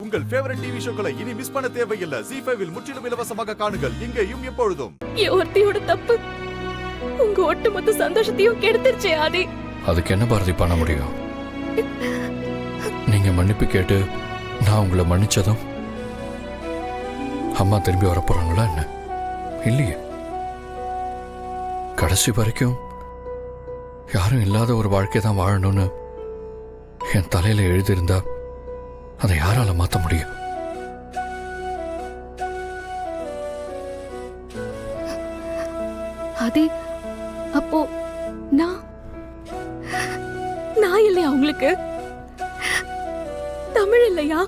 உங்கள் favourite TV ஷோக்களை இனி miss பண்ண தேவையில்லை. ZEE5 இல் முற்றிலும் இலவசமாக காணுங்கள். இங்கேயும் எப்பொழுதும். ஒருத்தியோட தப்பு உங்க ஒட்டுமொத்த சந்தோஷத்தையும் கெடுத்துருச்சே ஆதி. அதுக்கு என்ன பாரதி பண்ண முடியும்? நீங்க மன்னிப்பு கேட்டு நான் உங்களை மன்னிச்சதும் அம்மா திரும்பி வரப்போறாங்களா என்ன? இல்லையே. கடைசி வரைக்கும் யாரும் இல்லாத ஒரு வாழ்க்கை தான் வாழணும்னு என் தலையில எழுதியிருந்தா அதை யாரால மாத்த முடியும்? ஆதி, அப்போ நான் இல்லையா உங்களுக்கு? தமிழ் இல்லையா?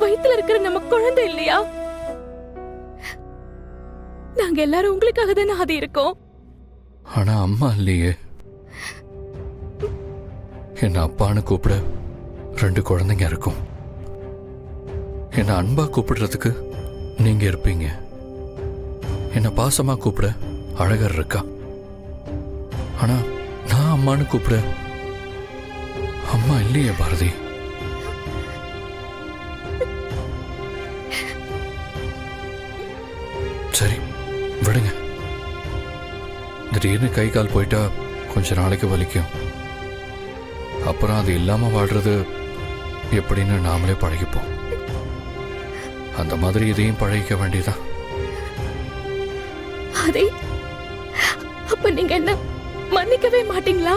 வயித்துல இருக்கிற நம்ம குழந்தை இல்லையா? நாங்க எல்லாரும் உங்களுக்காக தானே ஆதி இருக்கோம். ஆனா அம்மா இல்லையே. என்ன அப்பான்னு கூப்பிட 2 குழந்தைங்க இருக்கும். என்ன அன்பா கூப்பிடுறதுக்கு நீங்க இருப்பீங்க. என்ன பாசமா கூப்பிட அழகர் இருக்கா. ஆனா நான் அம்மான்னு கூப்பிட அம்மா இல்லையே பாரதி. சரி விடுங்க. திடீர்னு கை கால் போயிட்டா கொஞ்ச நாளைக்கு வலிக்கும். அப்புறம் அது இல்லாம வாழ்றது எப்படின்னு நாமளே பழகிப்போம். அந்த மாதிரி இதையும் பழகிக்க வேண்டியதான். அதே அப்ப நீங்க என்ன மன்னிக்கவே மாட்டீங்களா?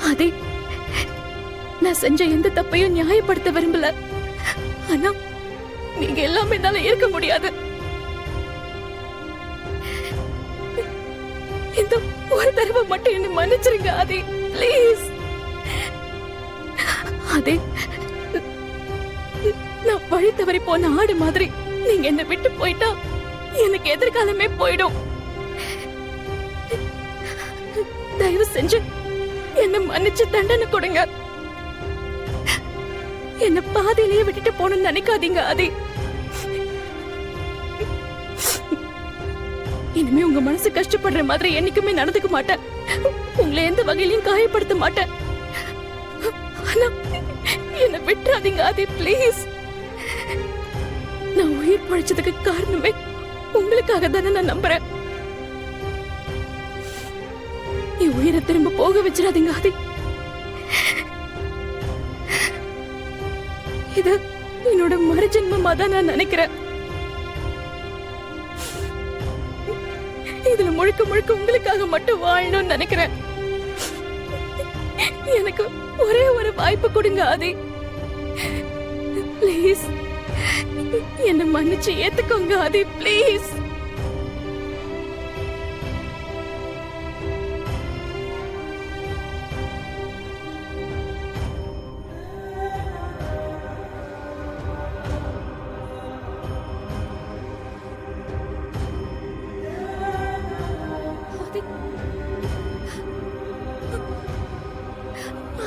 அதே நான் செஞ்ச எந்த தப்பையும் நியாயப்படுத்த விரும்பல. ஆனா நீங்க எல்லாமே என்னால இருக்க முடியாது. இந்த ஒரு தடவை மட்டும் என்ன மன்னிச்சிருங்க ஆதி, ப்ளீஸ். அதே நான் வழி தவறி போன ஆடு மாதிரி நீங்க என்ன விட்டு போயிட்டா எனக்கு எதிர்காலமே போயிடும். தயவு செஞ்சு என்ன மன்னிச்சு தண்டனை கொடுங்க. என்ன பாதியிலேயே விட்டுட்டு போகணும்னு நினைக்காதீங்க ஆதி. இனிமே உங்க மனசு கஷ்டப்படுற மாதிரி என்னைக்குமே நடந்துக்க மாட்டேன். உங்களை எந்த வகையிலையும் காயப்படுத்த மாட்டேன். ஆனா என்ன விட்டுறாதீங்க ஆதி, ப்ளீஸ். நான் உயிர் பழிச்சதுக்கு காரணமே உங்களுக்காக தானே நான் நம்புறேன். என் உயிரை திரும்ப போக வச்சிடாதீங்க ஆதி. இது என்னோட மறுஜென்மமா தான் நான் நினைக்கிறேன். இதுல முழுக்க முழுக்க உங்களுக்காக மட்டும் வாழணும்னு நினைக்கிறேன். எனக்கு ஒரே ஒரு வாய்ப்பு கொடுங்க ஆதி, ப்ளீஸ். என்ன மன்னிச்சு ஏத்துக்கோங்க ஆதி, ப்ளீஸ்.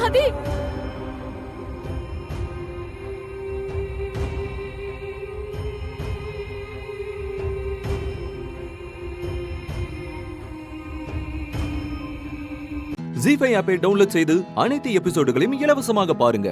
ஆதி, ZEE5 ஆப்பை டவுன்லோட் செய்து அனைத்து எபிசோடுகளையும் இலவசமாக பாருங்க.